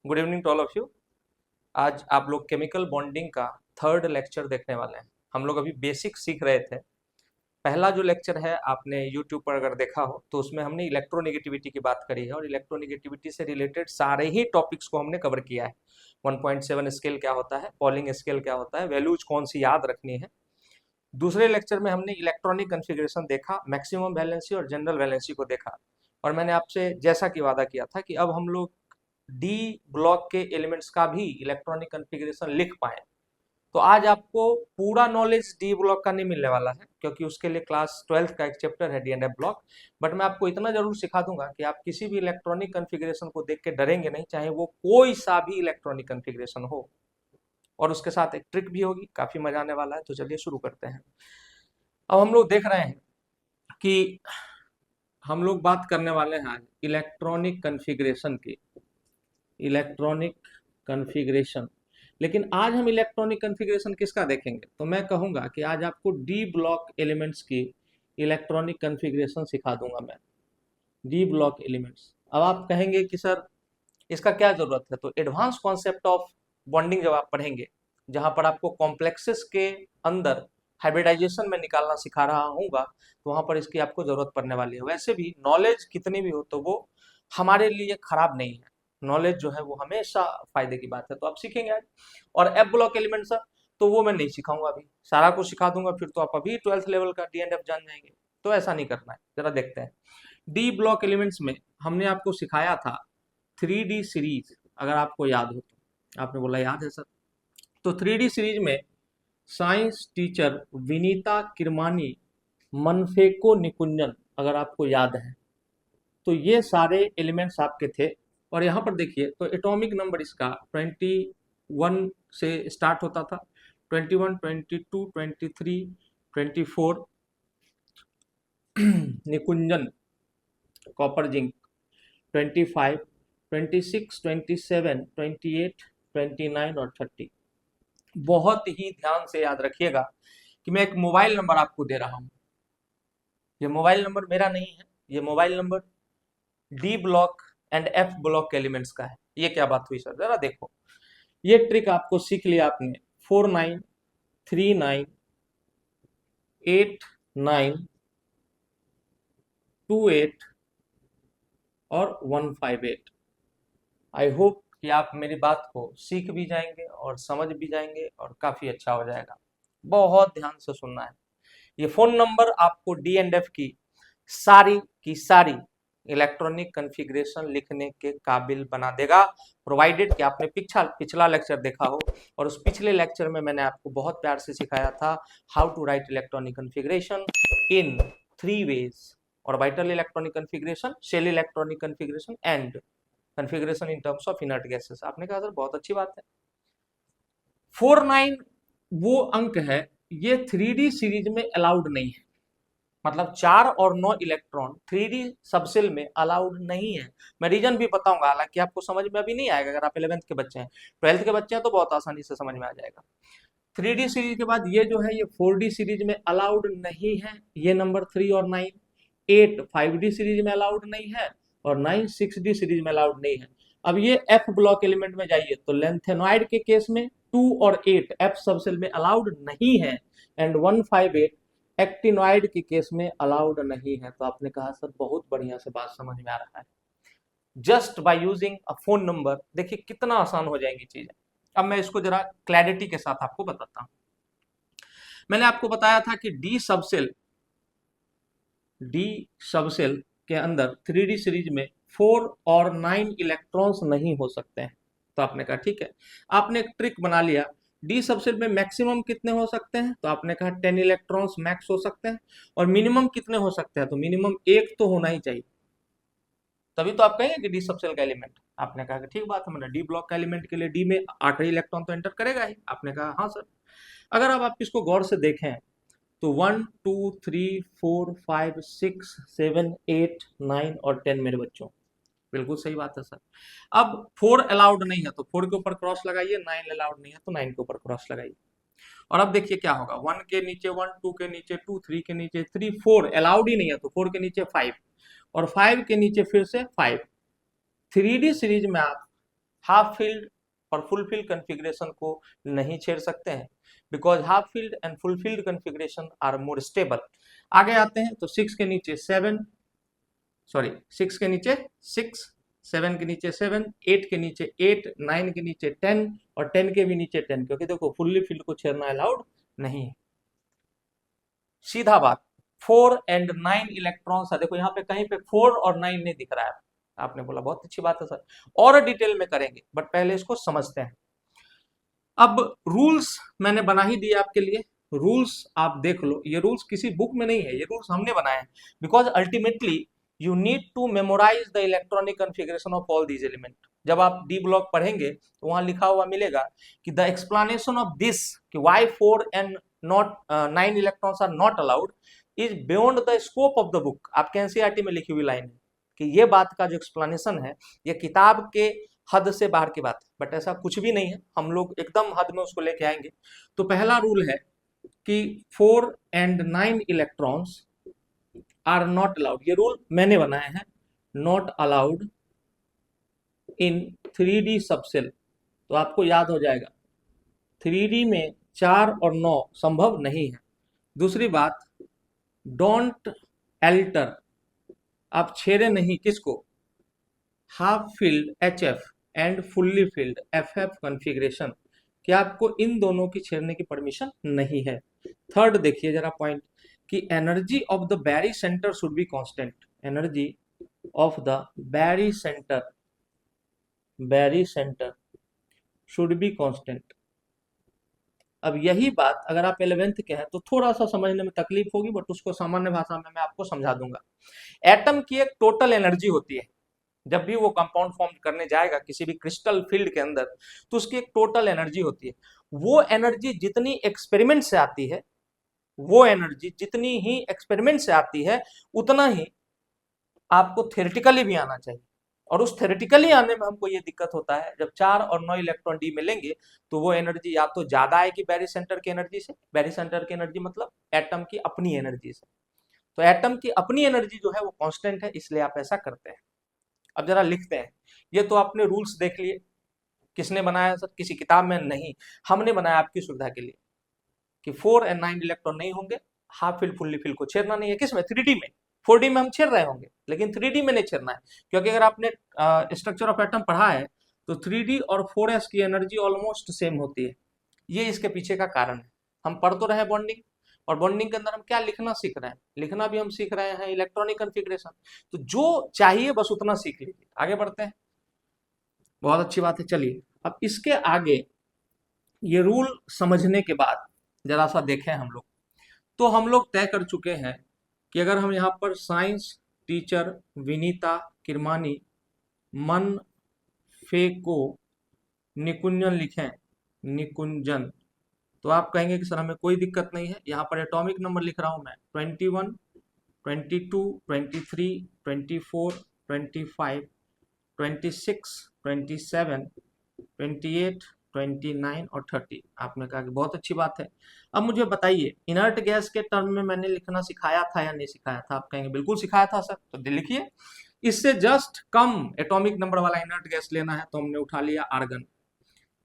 Good evening to all of you. आज आप लोग केमिकल बॉन्डिंग का थर्ड लेक्चर देखने वाले हैं। हम लोग अभी बेसिक सीख रहे थे। पहला जो लेक्चर है आपने यूट्यूब पर अगर देखा हो तो उसमें हमने इलेक्ट्रोनेगेटिविटी की बात करी है और इलेक्ट्रोनेगेटिविटी से रिलेटेड सारे ही टॉपिक्स को हमने कवर किया है। 1.7 स्केल क्या होता है, पॉलिंग स्केल क्या होता है, वैल्यूज कौन सी याद रखनी है। दूसरे लेक्चर में हमने इलेक्ट्रॉनिक कन्फिग्रेशन देखा, मैक्सिमम वैलेंसी और जनरल वैलेंसी को देखा। और मैंने आपसे जैसा कि वादा किया था कि अब हम लोग डी ब्लॉक के एलिमेंट्स का भी इलेक्ट्रॉनिक कॉन्फ़िगरेशन लिख पाए। तो आज आपको पूरा नॉलेज डी ब्लॉक का नहीं मिलने वाला है क्योंकि उसके लिए क्लास 12th का एक चैप्टर है D and F block. But मैं आपको इतना जरूर सिखा दूंगा कि आप किसी भी इलेक्ट्रॉनिक कॉन्फ़िगरेशन को देख के डरेंगे नहीं, चाहे वो कोई सा भी इलेक्ट्रॉनिक कॉन्फ़िगरेशन हो। और उसके साथ एक ट्रिक भी होगी, काफी मजा आने वाला है। तो चलिए शुरू करते हैं। अब हम लोग देख रहे हैं कि हम लोग बात करने वाले हैं आज इलेक्ट्रॉनिक कॉन्फ़िगरेशन की। इलेक्ट्रॉनिक कॉन्फ़िगरेशन, लेकिन आज हम इलेक्ट्रॉनिक कॉन्फ़िगरेशन किसका देखेंगे? तो मैं कहूंगा कि आज आपको डी ब्लॉक एलिमेंट्स की इलेक्ट्रॉनिक कॉन्फ़िगरेशन सिखा दूंगा मैं। D block elements. अब आप कहेंगे कि सर इसका क्या जरूरत है? तो एडवांस कॉन्सेप्ट ऑफ बॉन्डिंग जब आप पढ़ेंगे, जहां पर आपको कॉम्प्लेक्सेस के अंदर हाइब्रिडाइजेशन में निकालना सिखा रहा हूँगा, तो वहां पर इसकी आपको जरूरत पड़ने वाली है। वैसे भी नॉलेज कितनी भी हो तो वो हमारे लिए खराब नहीं है। नॉलेज जो है वो हमेशा फायदे की बात है। तो आप सीखेंगे आज। और एफ ब्लॉक एलिमेंट सर, तो वो मैं नहीं सिखाऊंगा, अभी सारा कुछ सिखा दूंगा, फिर तो आप अभी 12th लेवल का डी एंड एफ जान जाएंगे। तो ऐसा नहीं करना है, जरा देखते हैं। डी ब्लॉक एलिमेंट्स में हमने आपको सिखाया था 3D सीरीज, अगर आपको याद हो तो। आपने बोला याद है सर। तो 3D सीरीज में साइंस टीचर विनीता किरमानी, मनफेको निकुंजन, अगर आपको याद है तो ये सारे एलिमेंट्स आपके थे। और यहाँ पर देखिए तो एटॉमिक नंबर इसका 21 से स्टार्ट होता था। 21, 22, 23, 24 निकुंजन कॉपर जिंक, 25, 26, 27, 28, 29 और 30। बहुत ही ध्यान से याद रखिएगा कि मैं एक मोबाइल नंबर आपको दे रहा हूं। ये मोबाइल नंबर मेरा नहीं है, ये mobile number D block and F block के एलिमेंट्स का है। ये क्या बात हुई सर? जरा देखो, ये ट्रिक आपको सीख लिया आपने। 49, 39, 89, 28 और 158। आई होप कि आप मेरी बात को सीख भी जाएंगे और समझ भी जाएंगे और काफी अच्छा हो जाएगा। बहुत ध्यान से सुनना है। ये फोन नंबर आपको डी एंड एफ की सारी इलेक्ट्रॉनिक कॉन्फ़िगरेशन लिखने के काबिल बना देगा, प्रोवाइडेड कि आपने पिछला लेक्चर देखा हो। और उस पिछले लेक्चर में मैंने आपको बहुत प्यार से सिखाया था how to write electronic configuration in 3 ways. Orbital electronic configuration, shell electronic configuration and configuration in terms of inert gases. आपने कहा सर बहुत अच्छी बात है। 49 वो अंक है, ये 3D सीरीज में अलाउड नहीं है। मतलब 4 और 9 इलेक्ट्रॉन 3D सबसेल में अलाउड नहीं है। मैं रीजन भी बताऊंगा, हालांकि आपको समझ में अभी नहीं आएगा। अगर आप 11th के बच्चे हैं, 12th के बच्चे हैं तो बहुत आसानी से समझ में आ जाएगा। 3D सीरीज के बाद ये जो है ये 4D सीरीज में अलाउड नहीं है। ये नंबर 3 और 9। 8 5D सीरीज में अलाउड नहीं है और 9 6D सीरीज में अलाउड नहीं है। अब ये एफ ब्लॉक एलिमेंट में जाइए तो लेंथेनॉइड के केस में 2 और 8 एफ सबसेल में अलाउड नहीं है एंड 158 एक्टिनॉइड के केस में अलाउड नहीं है। तो आपने कहा सर बहुत बढ़िया से बात समझ में आ रहा है। Just by using a phone number, देखिए कितना आसान हो जाएंगी चीजें। अब मैं इसको जरा क्लैरिटी के साथ आपको बताता हूं। मैंने आपको बताया था कि डी सबसेल के अंदर 3D सीरीज में 4 और 9 इलेक्ट्रॉन्स नहीं हो सकते हैं। तो आपने कहा ठीक है। आपने एक ट्रिक बना लिया, डी सबसेल में मैक्सिमम कितने हो सकते हैं? तो आपने कहा 10 इलेक्ट्रॉन्स मैक्स हो सकते हैं। और मिनिमम कितने हो सकते हैं? तो मिनिमम एक तो होना ही चाहिए, तभी तो आप कहेंगे कि डी सबसेल का एलिमेंट। आपने कहा कि ठीक बात है, मैंने डी ब्लॉक का एलिमेंट के लिए डी में 8 इलेक्ट्रॉन तो एंटर करेगा ही। आपने कहा हाँ सर। अगर अब आप इसको गौर से देखें तो 1 2 3 4 5 6 7 8 9 और 10 मेरे बच्चों, बिल्कुल सही बात है सर। अब 4 अलाउड नहीं है तो 4 के ऊपर क्रॉस लगाइए, 9 अलाउड नहीं है तो 9 के ऊपर क्रॉस लगाइए। और अब देखिए क्या होगा, 1 के नीचे 1, 2 के नीचे 2, 3 के नीचे 3, 4 अलाउड ही नहीं है तो 4 के नीचे 5 और 5 के नीचे फिर से 5। 3D सीरीज में आप हाफ फील्ड और फुल फील्ड कॉन्फ़िगरेशन को नहीं छेड़ सकते हैं, because half filled and full filled configuration are more stable. आगे आते हैं तो 6 के नीचे 7, सॉरी 6 के नीचे 6, 7 के नीचे 7, 8 के नीचे 8, 9 के नीचे 10 और 10 के भी नीचे 10, क्योंकि देखो फुल्ली फील्ड को छेड़ना अलाउड नहीं है। सीधा बात, 4 एंड 9 इलेक्ट्रॉन्स है, देखो यहाँ पे कहीं पे 4 और 9 नहीं दिख रहा है। आपने बोला बहुत अच्छी बात है सर, और डिटेल में करेंगे, बट पहले इसको समझते हैं। अब रूल्स मैंने बना ही दिए आपके लिए, रूल्स आप देख लो, ये रूल्स किसी बुक में नहीं है, ये रूल्स हमने बनाए हैं, because ultimately you need to memorise the electronic configuration of all these element. जब आप डी ब्लॉक पढ़ेंगे तो वहां लिखा हुआ मिलेगा कि द एक्सप्लेनेशन ऑफ दिस कि why 4 and not 9 electrons are not allowed is beyond the scope of the book. आपके एनसीईआरटी में लिखी हुई लाइन है कि ये बात का जो एक्सप्लेनेशन है ये किताब के हद से बाहर की बात है, बट ऐसा कुछ भी नहीं है, हम लोग एकदम हद में उसको लेके आएंगे। तो पहला रूल है कि 4 and 9 electrons are not allowed, ये रूल मैंने बनाए हैं, not allowed in 3D subshell. तो आपको याद हो जाएगा 3D में 4 और 9 संभव नहीं है। दूसरी बात, डोंट एल्टर, आप छेड़े नहीं किसको, half field HF and fully field FF configuration, कि आपको इन दोनों की छेड़ने की परमिशन नहीं है। थर्ड देखिए जरा पॉइंट, कि energy of the barycentre should be constant, energy of the barycentre should be constant. अब यही बात अगर आप 11th के हैं तो थोड़ा सा समझने में तकलीफ होगी, बट उसको सामान्य भाषा में मैं आपको समझा दूंगा। एटम की एक टोटल एनर्जी होती है, जब भी वो कंपाउंड फॉर्म करने जाएगा किसी भी क्रिस्टल फील्ड के अंदर, तो उसकी एक टोटल एनर्जी होती है। वो एनर्जी जितनी एक्सपेरिमेंट से आती है, वो एनर्जी जितनी ही एक्सपेरिमेंट से आती है, उतना ही आपको थ्योरेटिकली भी आना चाहिए। और उस थ्योरेटिकली आने में हमको ये दिक्कत होता है, जब 4 और 9 इलेक्ट्रॉन डी मिलेंगे तो वो एनर्जी या तो ज्यादा आएगी बैरी सेंटर की एनर्जी से, बैरी सेंटर की एनर्जी मतलब एटम की अपनी एनर्जी से। तो एटम की अपनी एनर्जी जो है वो कांस्टेंट है, इसलिए आप ऐसा करते हैं। अब जरा लिखते हैं, ये तो आपने रूल्स देख लिए, किसने बनाया सर, किसी किताब में नहीं, हमने बनाया आपकी सुविधा के लिए, कि 4 एंड 9 इलेक्ट्रॉन नहीं होंगे, हाफ फील्ड फुल्ली फील्ड को छेड़ना नहीं है, किसमें, 3D में। 4D में हम छेड़ रहे होंगे, लेकिन 3D में नहीं छेड़ना है, क्योंकि अगर आपने स्ट्रक्चर ऑफ एटम पढ़ा है तो 3D और 4s की एनर्जी ऑलमोस्ट सेम होती है। ये इसके पीछे का कारण है। हम पढ़ तो रहे बॉन्डिंग, और बॉन्डिंग के अंदर हम क्या लिखना सीख रहे हैं, लिखना भी हम सीख रहे हैं इलेक्ट्रॉनिक कॉन्फ़िगरेशन। तो जो चाहिए बस उतना सीख लीजिए, आगे बढ़ते हैं। बहुत अच्छी बात है, चलिए अब इसके आगे ये रूल समझने के बाद जरा सा देखें हम लोग, तो हम लोग तय कर चुके हैं कि अगर हम यहाँ पर साइंस टीचर विनीता किरमानी मन फेको निकुंजन लिखें, निकुंजन, तो आप कहेंगे कि सर हमें कोई दिक्कत नहीं है, यहाँ पर एटॉमिक नंबर लिख रहा हूँ मैं 21, 22, 23, 24, 25, 26, 27, 28, 29 और 30। आपने कहा कि बहुत अच्छी बात है। अब मुझे बताइए इनर्ट गैस के टर्म में मैंने लिखना सिखाया था या नहीं सिखाया था, आप कहेंगे बिल्कुल सिखाया था सर, तो लिखिए। इससे जस्ट कम एटॉमिक नंबर वाला इनर्ट गैस लेना है तो हमने उठा लिया आर्गन।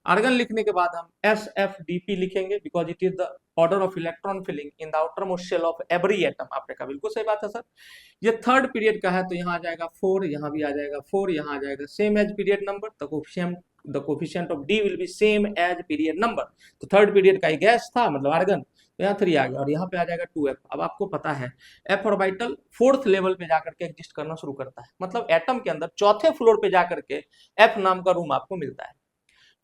आर्गन लिखने के बाद हम SFDP लिखेंगे, because it is the order of electron filling in the outer most shell of every atom. आपने कहा बिल्कुल सही बात है सर। ये थर्ड पीरियड का है तो यहाँ आ जाएगा 4, यहाँ भी आ जाएगा 4, यहाँ आ जाएगा same as period number, the coefficient of D will be same as period number. तो थर्ड पीरियड का ही गैस था मतलब आर्गन, तो यहाँ 3 आ गया, और यहाँ पे आ जाएगा 2f। अब आपको पता है f ऑर्बिटल फोर्थ लेवल पे जाकर के एग्जिस्ट करना शुरू करता है, मतलब एटम के अंदर चौथे फ्लोर पे जाकर के f नाम का रूम आपको मिलता है।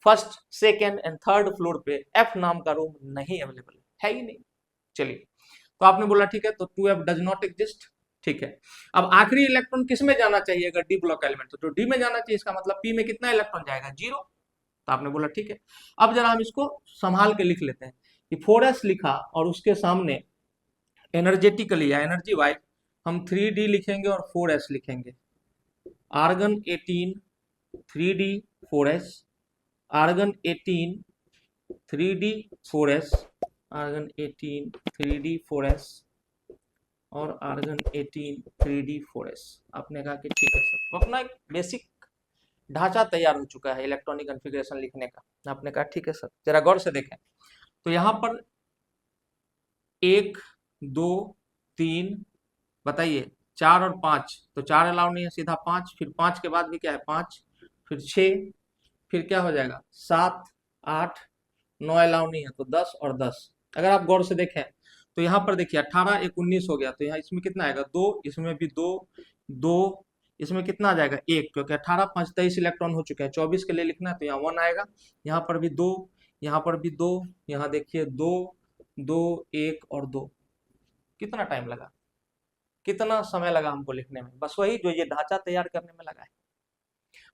First second and third floor पे f नाम का रूम नहीं अवेलेबल है ही नहीं। चलिए, तो आपने बोला ठीक है, तो 2f डज नॉट एग्जिस्ट, ठीक है। अब आखिरी इलेक्ट्रॉन किस में जाना चाहिए, अगर डी ब्लॉक एलिमेंट तो डी में जाना चाहिए, इसका मतलब p में कितना इलेक्ट्रॉन जाएगा, 0। तो आपने बोला ठीक है। अब जरा हम इसको संभाल के लिख लेते हैं कि 4s लिखा और उसके सामने एनर्जेटिकली या एनर्जी वाइज हम 3d लिखेंगे और 4s लिखेंगे। Argon 18 3d 4s, argon 18 3d 4s, argon 18 3d 4s और आर्गन 18 3d 4s। आपने कहा कि ठीक है सर, तो अपना एक बेसिक ढांचा तैयार हो चुका है इलेक्ट्रॉनिक कॉन्फ़िगरेशन लिखने का। आपने कहा ठीक है सर, जरा गौर से देखें। तो यहाँ पर 1 2 3, बताइए 4 और 5, तो 4 अलाउ नहीं है, सीधा 5, फिर 5 के बाद भी क्या है 5, फिर 6, फिर क्या हो जाएगा 7 8, 9 अलाउ नहीं है तो 10 और 10। अगर आप गौर से देखें तो यहाँ पर देखिए 18 1 19 हो गया, तो यहाँ इसमें कितना आएगा 2, इसमें भी 2 2, इसमें कितना आ जाएगा 1, क्योंकि 18 5 23 इलेक्ट्रॉन हो चुके हैं। 24 के लिए लिखना है तो यहाँ 1 आएगा, यहाँ पर भी 2, यहाँ पर भी 2, यहाँ देखिए 2 2 1 और 2। कितना टाइम लगा, कितना समय लगा हमको लिखने में? बस वही जो ये ढांचा तैयार करने में लगा है।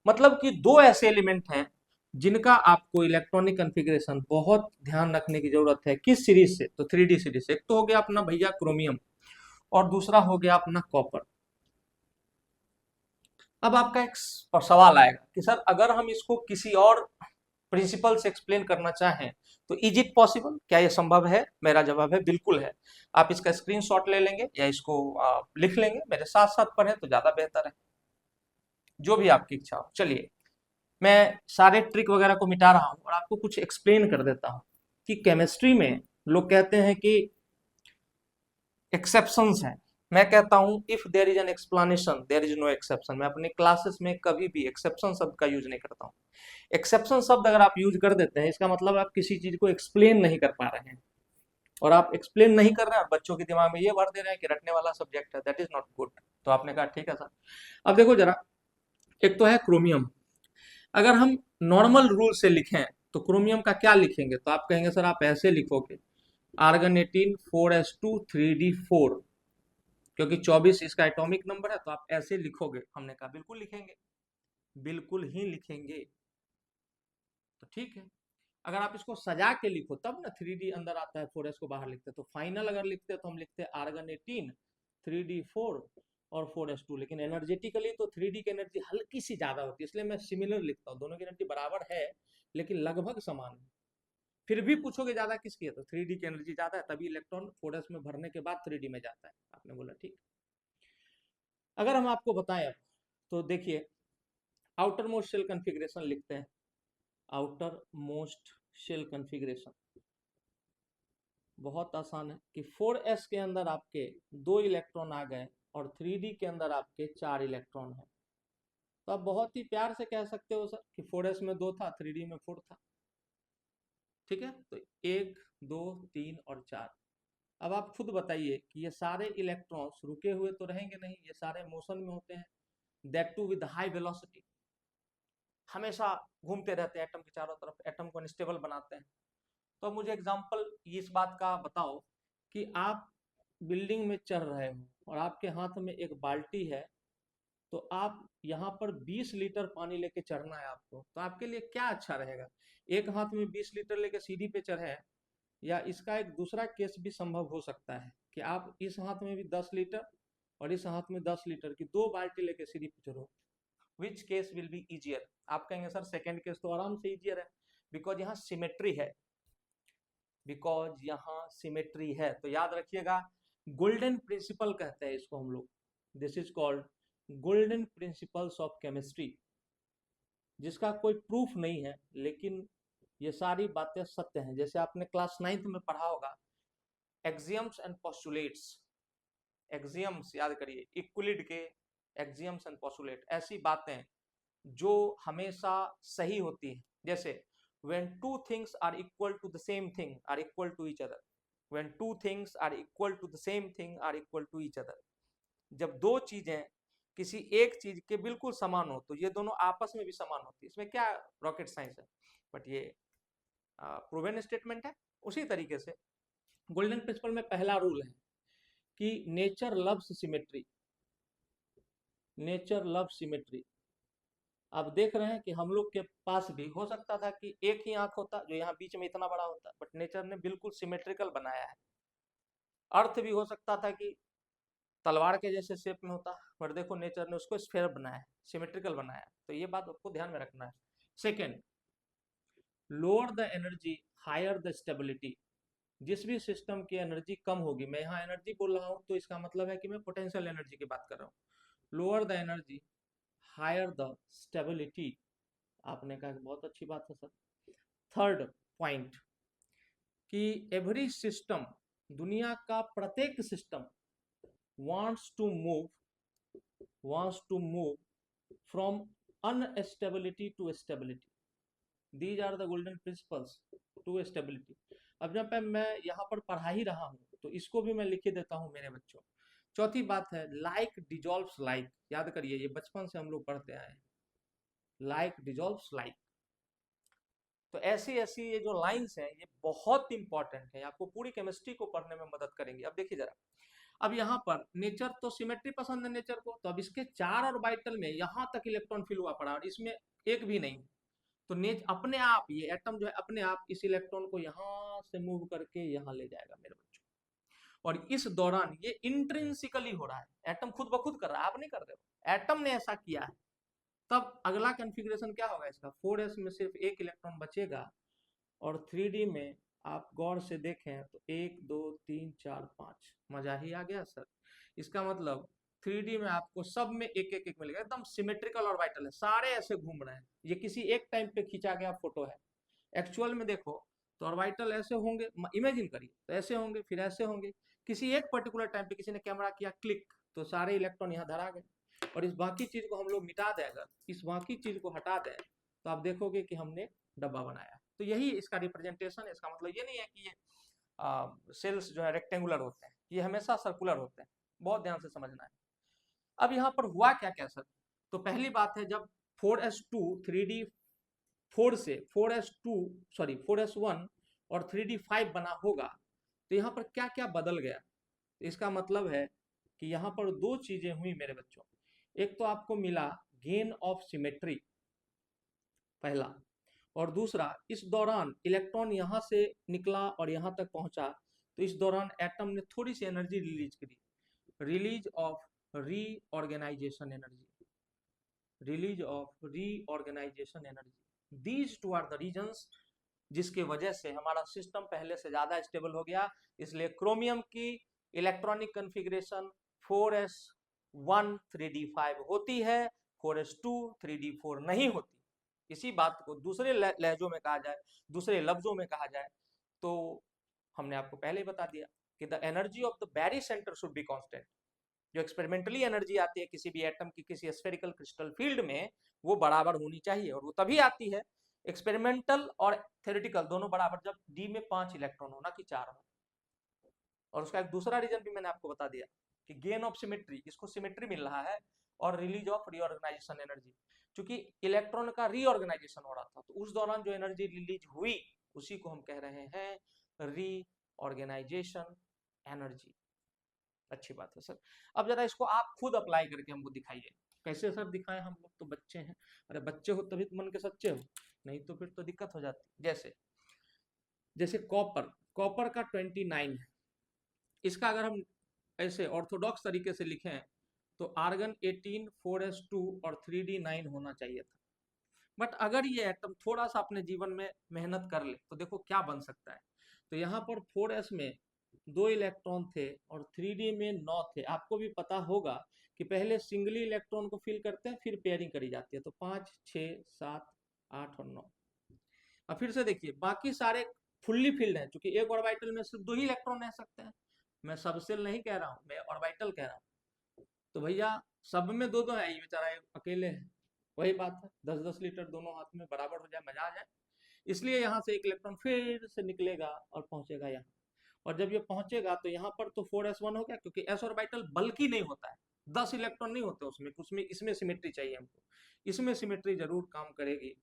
मतलब कि दो ऐसे एलिमेंट हैं जिनका आपको इलेक्ट्रॉनिक कॉन्फ़िगरेशन बहुत ध्यान रखने की जरूरत है। किस सीरीज से? तो 3D सीरीज से। एक तो हो गया अपना भैया क्रोमियम, और दूसरा हो गया अपना कॉपर। अब आपका एक सवाल आएगा कि सर अगर हम इसको किसी और प्रिंसिपल से एक्सप्लेन करना चाहें तो इज इट पॉसिबल, क्या ये संभव है? मेरा जवाब है बिल्कुल है। आप इसका स्क्रीनशॉट ले लेंगे या इसको लिख लेंगे, मेरे साथ साथ पढ़ें तो ज्यादा बेहतर है, जो भी आपकी इच्छा हो। चलिए मैं सारे ट्रिक वगैरह को मिटा रहा हूँ और आपको कुछ एक्सप्लेन कर देता हूँ कि केमिस्ट्री में लोग कहते हैं कि एक्सेप्शंस हैं। मैं कहता हूँ if there is an explanation there is no exception. मैं अपनी क्लासेस में कभी भी एक्सेप्शन शब्द का यूज नहीं करता हूँ। एक्सेप्शन शब्द अगर आप यूज कर देते हैं, इसका मतलब आप किसी चीज को एक्सप्लेन नहीं कर पा रहे हैं, और आप एक्सप्लेन नहीं कर रहे हैं और बच्चों के दिमाग में ये भर दे रहे हैं कि रटने वाला सब्जेक्ट है, दैट इज नॉट गुड। तो आपने कहा ठीक है सर। अब देखो जरा, एक तो है क्रोमियम। अगर हम नॉर्मल रूल से लिखें तो क्रोमियम का क्या लिखेंगे? तो आप कहेंगे सर आप ऐसे लिखोगे आर्गन 18 4s2 3d4, क्योंकि 24 इसका एटॉमिक नंबर है, तो आप ऐसे लिखोगे। हमने कहा बिल्कुल लिखेंगे, बिल्कुल ही लिखेंगे। तो ठीक है, अगर आप इसको सजा के लिखो तब ना 3D अंदर आता है, 4s को बाहर लिखते हैं। तो फाइनल अगर लिखते हैं तो हम लिखते हैं आर्गन 18 3d4 और 4s2। लेकिन एनर्जेटिकली तो 3D की एनर्जी हल्की सी ज्यादा होती है, इसलिए मैं सिमिलर लिखता हूँ। दोनों की एनर्जी बराबर है लेकिन लगभग समान है। फिर भी पूछोगे ज्यादा किसकी है, तो 3D की एनर्जी ज्यादा है, तभी इलेक्ट्रॉन 4s में भरने के बाद 3D में जाता है। आपने बोला ठीक। अगर हम आपको बताएं अब, तो देखिए आउटर मोस्ट शेल कॉन्फ़िगरेशन लिखते हैं। आउटर मोस्ट शेल कॉन्फ़िगरेशन बहुत आसान है कि 4s के अंदर आपके 2 इलेक्ट्रॉन आ गए और 3D के अंदर आपके 4 इलेक्ट्रॉन हैं। तो आप बहुत ही प्यार से कह सकते हो सर कि 4s में 2 था, 3D में 4 था। ठीक है, तो 1 2 3 और 4। अब आप खुद बताइए कि ये सारे इलेक्ट्रॉन्स रुके हुए तो रहेंगे नहीं, ये सारे मोशन में होते हैं, that too with high velocity. हमेशा घूमते रहते हैं एटम के चारों तरफ, एटम को अनस्टेबल बनाते हैं। तो मुझे एग्जांपल इस बात का बताओ कि आप बिल्डिंग में चढ़ रहे हो और आपके हाथ में एक बाल्टी है, तो आप यहाँ पर 20 लीटर पानी लेके चढ़ना है आपको, तो आपके लिए क्या अच्छा रहेगा? एक हाथ में 20 लीटर लेके सीढ़ी पे चढ़े, या इसका एक दूसरा केस भी संभव हो सकता है कि आप इस हाथ में भी 10 लीटर और इस हाथ में 10 लीटर की 2 बाल्टी लेके सीढ़ी पे चढ़ो। Which case will be easier? आप कहेंगे सर सेकेंड केस तो आराम से इजियर है, बिकॉज यहाँ सिमेट्री है, बिकॉज यहाँ सिमेट्री है। तो याद रखिएगा, गोल्डन प्रिंसिपल कहते हैं इसको हम लोग। This is called golden principles of chemistry, जिसका कोई प्रूफ नहीं है लेकिन ये सारी बातें सत्य हैं। जैसे आपने क्लास 9th में पढ़ा होगा एक्सियम्स एंड पोस्टुलेट्स। एक्सियम्स याद करिए, इक्विलिड के एक्सियम्स एंड पोस्टुलेट, ऐसी बातें जो हमेशा सही होती हैं। जैसे when two things are equal to the same thing are equal to each other, when two things are equal to the same thing are equal to each other। जब दो चीजें किसी एक चीज के बिल्कुल समान हो तो ये दोनों आपस में भी समान होती है। इसमें क्या रॉकेट साइंस है, बट ये प्रूवन स्टेटमेंट है। उसी तरीके से गोल्डन प्रिंसिपल में पहला रूल है कि nature loves symmetry, nature love symmetry. आप देख रहे हैं कि हम लोग के पास भी हो सकता था कि एक ही आंख होता जो यहाँ बीच में इतना बड़ा होता, बट नेचर ने बिल्कुल सिमेट्रिकल बनाया है। अर्थ भी हो सकता था कि तलवार के जैसे शेप में होता, बट देखो नेचर ने उसको स्फेयर बनाया, सिमेट्रिकल बनाया। तो ये बात आपको ध्यान में रखना है। Second, lower the energy higher the stability. जिस भी सिस्टम की एनर्जी कम होगी, मैं यहाँ एनर्जी बोल रहा हूँ तो इसका मतलब है कि मैं पोटेंशियल एनर्जी की बात कर रहा हूँ। Lower the energy higher the stability. आपने कहा कि बहुत अच्छी बात है सर। थर्ड पॉइंट कि एवरी सिस्टम, दुनिया का प्रत्येक system wants to move from unstability to stability. These are the golden principles to stability. अब जब मैं यहाँ पर पढ़ा ही रहा हूँ तो इसको भी मैं लिख देता हूँ मेरे बच्चों। चौथी बात है लाइक डिजॉल्व्स लाइक। याद करिए, ये बचपन से हम लोग पढ़ते आए हैं, लाइक डिजॉल्व्स लाइक। तो ऐसी ऐसी ये जो लाइंस हैं ये बहुत इंपॉर्टेंट है, आपको पूरी केमिस्ट्री को पढ़ने में मदद करेंगी। अब देखिए जरा, अब यहाँ पर नेचर तो सिमेट्री पसंद है नेचर को, तो अब इसके 4 ऑर्बिटल में यहाँ तक इलेक्ट्रॉन फिल हुआ पड़ा और इसमें एक भी नहीं। तो नेच अपने आप ये एटम जो है अपने आप इस इलेक्ट्रॉन को यहाँ से मूव करके यहाँ ले जाएगा मेरे बच्चों। और इस दौरान ये इंट्रिंसिकली हो रहा है, एटम खुद ब खुद कर रहा है, आप नहीं कर रहे हो, एटम ने ऐसा किया है। तब अगला कॉन्फ़िगरेशन क्या होगा इसका, 4s में सिर्फ एक इलेक्ट्रॉन बचेगा और 3D में आप गौर से देखें तो 1 2 3 4 5, मजा ही आ गया सर। इसका मतलब 3D में आपको सब में एक एक एक मिलेगा, एकदम सिमेट्रिकल ऑर्बिटल है, सारे ऐसे घूम रहे हैं। ये किसी एक टाइम पे खींचा गया फोटो है। एक्चुअल में देखो तो ऑर्बिटल ऐसे होंगे, इमेजिन करिए, तो ऐसे होंगे फिर ऐसे होंगे। किसी एक पर्टिकुलर टाइम पे किसी ने कैमरा किया क्लिक, तो सारे इलेक्ट्रॉन यहाँ धरा गए। और इस बाकी चीज को हम लोग मिटा दें, अगर इस बाकी चीज को हटा दें तो आप देखोगे कि हमने डब्बा बनाया। तो यही इसका रिप्रेजेंटेशन है। इसका मतलब ये नहीं है कि ये सेल्स जो है रेक्टेंगुलर होते हैं, ये हमेशा सर्कुलर होते हैं, बहुत ध्यान से समझना है। अब यहाँ पर हुआ क्या क्या सर, तो पहली बात है जब 4s2 3D 4 से 4s2 सॉरी 4s1 और 3D 5 बना होगा तो यहाँ पर क्या क्या बदल गया। तो इसका मतलब है कि यहाँ पर दो चीजें हुई मेरे बच्चों। एक तो आपको मिला गेन ऑफ सिमेट्री, पहला, और दूसरा इस दौरान इलेक्ट्रॉन यहाँ से निकला और यहाँ तक पहुंचा, तो इस दौरान एटम ने थोड़ी सी एनर्जी रिलीज करी, release of reorganisation energy, release of reorganisation energy. These two are the reasons जिसके वजह से हमारा सिस्टम पहले से ज्यादा स्टेबल हो गया। इसलिए क्रोमियम की इलेक्ट्रॉनिक कॉन्फ़िगरेशन 4s1 3d5 होती है, 4s2 3d4 नहीं होती। इसी बात को दूसरे लहजों में कहा जाए, दूसरे लफ्जों में कहा जाए तो हमने आपको पहले ही बता दिया कि the energy of the barycentre should be constant. जो एक्सपेरिमेंटली एनर्जी आती है किसी भी एटम की किसी स्फेरिकल क्रिस्टल फील्ड में, वो बराबर होनी चाहिए, और वो तभी आती है एक्सपेरिमेंटल और थ्योरेटिकल दोनों बराबर, जब डी में 5 इलेक्ट्रॉन होना कि 4 हो। और उसका एक दूसरा रीजन भी मैंने आपको बता दिया कि गेन ऑफ सिमेट्री, इसको सिमेट्री मिल रहा है, और रिलीज ऑफ रीऑर्गेनाइजेशन एनर्जी, क्योंकि इलेक्ट्रॉन का रीऑर्गेनाइजेशन हो रहा था तो उस दौरान जो एनर्जी रिलीज हुई उसी को हम कह रहे हैं रीऑर्गेनाइजेशन एनर्जी। अच्छी बात है सर। अब जरा इसको आप खुद अप्लाई करके हमको दिखाइए। कैसे सर दिखाएं, हम लोग तो बच्चे हैं। अरे बच्चे हो तभी तो मन के सच्चे हो, नहीं तो फिर तो दिक्कत हो जाती। जैसे जैसे कॉपर, कॉपर का 29 है, इसका अगर हम ऐसे ऑर्थोडॉक्स तरीके से लिखें तो आर्गन 18 4s2 और 3d9 होना चाहिए था। बट अगर ये एटम थोड़ा सा अपने जीवन में मेहनत कर ले तो देखो क्या बन सकता है। तो यहाँ पर 4s में 2 इलेक्ट्रॉन थे और 3d में 9 थे। आपको भी पता होगा कि पहले सिंगली इलेक्ट्रॉन को फिल करते हैं फिर पेयरिंग करी जाती है, तो 5 6 7 8 और 9। अब फिर से देखिए बाकी सारे फुल्ली फिल्ड हैं, क्योंकि एक ऑर्बिटल में सिर्फ 2 ही इलेक्ट्रॉन रह सकते हैं। मैं सबसेल नहीं कह रहा हूँ, मैं ऑर्बिटल कह रहा हूँ। तो भैया सब में 2 2 है, ये बेचारा अकेले है। वही बात है, 10 10 लीटर दोनों हाथ में बराबर हो जाए, मजा आ जाए। इसलिए यहाँ से एक इलेक्ट्रॉन फिर से निकलेगा और पहुंचेगा यहाँ, और जब ये पहुंचेगा तो यहाँ पर तो 4s1 हो गया, क्योंकि s ऑर्बिटल बल्कि नहीं होता है, 10 इलेक्ट्रॉन नहीं होते उसमें, इसमें सिमेट्री चाहिए हमको, इसमें सिमेट्री जरूर काम करेगी।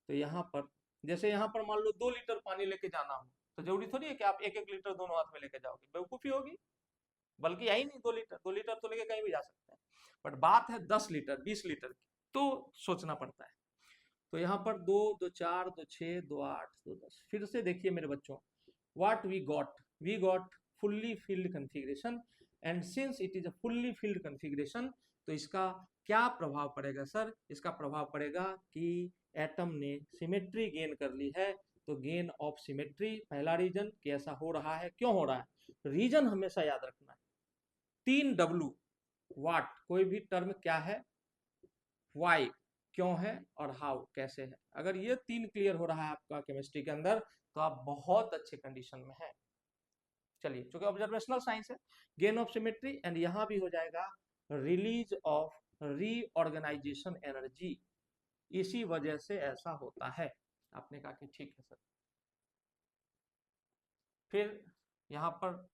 तो यहाँ पर जैसे यहाँ पर मान लो 2 लीटर पानी लेके जाना हो तो जरूरी थोड़ी है कि आप एक एक लीटर दोनों हाथ में लेके जाओगे, बेवकूफी होगी। बल्कि आई नहीं 2 लीटर तो लेके कहीं भी जा सकते हैं, बट बात है 10 लीटर 20 लीटर की, तो सोचना पड़ता है। तो यहाँ पर 2 2 4 2 6 2 8 2 10। फिर से देखिए मेरे बच्चों, what we got fully filled configuration, and since it is a fully filled configuration तो इसका क्या प्रभाव पड़ेगा सर, इसका प्रभाव पड़ेगा कि एटम ने सिमेट्री गेन कर ली है। तो गेन ऑफ सिमेट्री पहला रीजन कि ऐसा हो रहा है, क्यों हो रहा है, रीजन हमेशा याद रखना है। 3W वाट, कोई भी टर्म क्या है, वाई क्यों है, और हाउ कैसे है। अगर ये तीन क्लियर हो रहा है आपका केमिस्ट्री के अंदर तो आप बहुत अच्छे कंडीशन में हैं। चलिए, चूंकि ऑब्जर्वेशनल साइंस है, गेन ऑफ सिमेट्री, एंड यहां भी हो जाएगा रिलीज ऑफ रीऑर्गेनाइजेशन एनर्जी, इसी वजह से ऐसा होता है। आपने कहा कि ठीक है सर। फिर यहाँ पर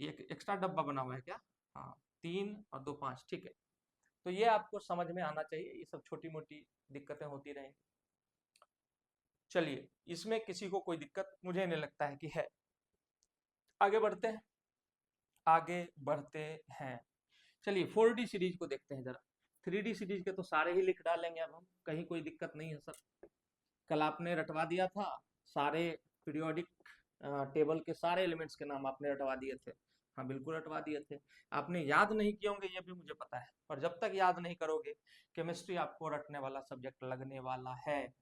एक एक्स्ट्रा डब्बा बना हुआ है क्या? हाँ, 3 और 2 5, ठीक है। तो ये आपको समझ में आना चाहिए, ये सब छोटी मोटी दिक्कतें होती रहेंगी। चलिए, इसमें किसी को कोई दिक्कत मुझे नहीं लगता है कि है। आगे बढ़ते हैं, आगे बढ़ते हैं। चलिए 4D सीरीज को देखते हैं जरा। 3D सीरीज के तो सारे ही लिख डालेंगे अब हम, कहीं कोई दिक्कत नहीं है सर। कल आपने रटवा दिया था, सारे पीरियोडिक टेबल के सारे एलिमेंट्स के नाम आपने रटवा दिए थे। हाँ बिल्कुल रटवा दिए थे। आपने याद नहीं किए होंगे ये भी मुझे पता है, और जब तक याद नहीं करोगे केमिस्ट्री आपको रटने वाला सब्जेक्ट लगने वाला है।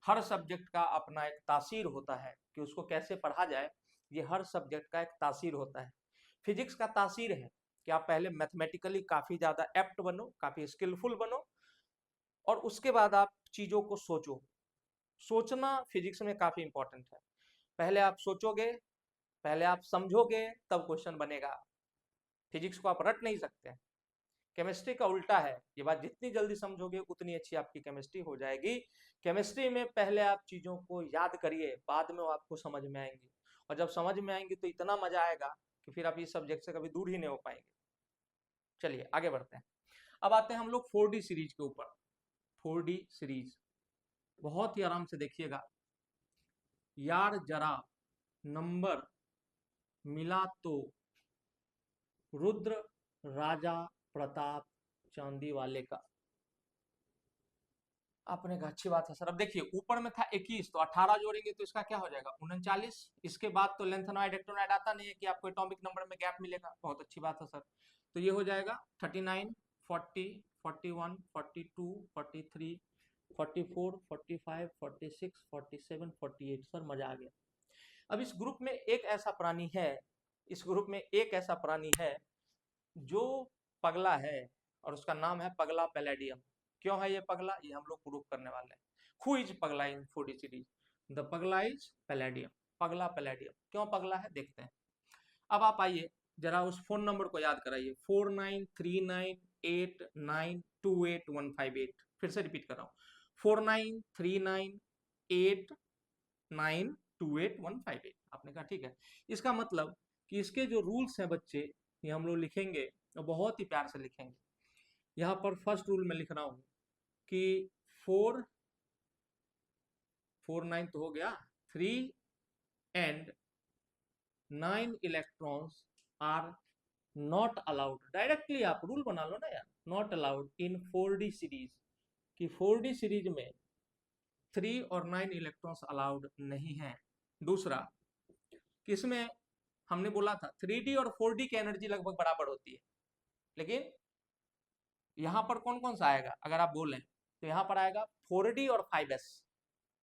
हर सब्जेक्ट का अपना एक तासीर होता है कि उसको कैसे पढ़ा जाए, ये हर सब्जेक्ट का एक तासीर होता है। फिजिक्स का तासीर है कि आप पहले मैथमेटिकली काफी ज्यादा एप्ट बनो, काफी स्किलफुल बनो, और उसके बाद आप चीजों को सोचो। सोचना फिजिक्स में काफी इंपॉर्टेंट है। पहले आप सोचोगे, पहले आप समझोगे, तब क्वेश्चन बनेगा। फिजिक्स को आप रट नहीं सकते। केमिस्ट्री का उल्टा है, ये बात जितनी जल्दी समझोगे उतनी अच्छी आपकी केमिस्ट्री हो जाएगी। केमिस्ट्री में पहले आप चीजों को याद करिए, बाद में वो आपको समझ में आएंगी, और जब समझ में आएंगी तो इतना मजा आएगा कि फिर आप इस सब्जेक्ट से कभी दूर ही नहीं हो पाएंगे। चलिए आगे बढ़ते हैं। अब आते हैं हम लोग 4D सीरीज के ऊपर। 4D सीरीज बहुत ही आराम से देखिएगा यार, जरा नंबर मिला तो रुद्र राजा प्रताप चांदी वाले का। आपने कहा अच्छी बात है सर। अब देखिए ऊपर में था 21, तो 18 जोड़ेंगे तो इसका क्या हो जाएगा 39। इसके बाद तो लेंथेनॉइड इलेक्ट्रॉनॉइड आता नहीं है कि आपको एटॉमिक नंबर में गैप मिलेगा। बहुत अच्छी बात है सर। तो ये हो जाएगा 39, 40, 41, 42, 43, 44, 45, 46, 47, 48। सर मजा आ गया। अब इस ग्रुप में एक ऐसा प्राणी है, इस ग्रुप में एक ऐसा प्राणी है जो पगला है, और उसका नाम है पगला पैलेडियम। क्यों है ये पगला, ये हम लोग प्रूव करने वाले हैं। हु इज पगला इन 4D सीरीज? द पगला इज पैलेडियम। पगला पैलेडियम क्यों पगला है देखते हैं। अब आप आइए जरा उस फोन नंबर को याद कराइए, 4939892815। फिर से रिपीट कर रहा हूँ, 4939892815। आपने कहा ठीक है। इसका मतलब कि इसके जो रूल्स हैं बच्चे, ये हम लोग लिखेंगे और बहुत ही प्यार से लिखेंगे। यहाँ पर फर्स्ट रूल में लिख रहा हूँ कि 4 9 तो हो गया, 3 and 9 electrons are not allowed. Directly आप रूल बना लो ना यार, not allowed in 4D series, कि 4D सीरीज में 3 और 9 इलेक्ट्रॉन्स अलाउड नहीं है। दूसरा, किसमें हमने बोला था 3D और 4D की एनर्जी लगभग बराबर होती है, लेकिन यहाँ पर कौन कौन सा आएगा अगर आप बोलें तो यहाँ पर आएगा 4D और 5s।